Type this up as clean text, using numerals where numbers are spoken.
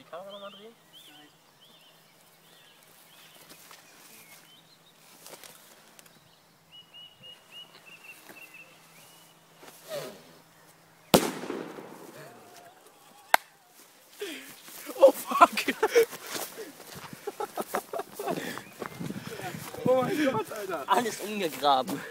Kamera nochmal drehen? Oh fuck! Oh mein Gott, Alter! Alles umgegraben.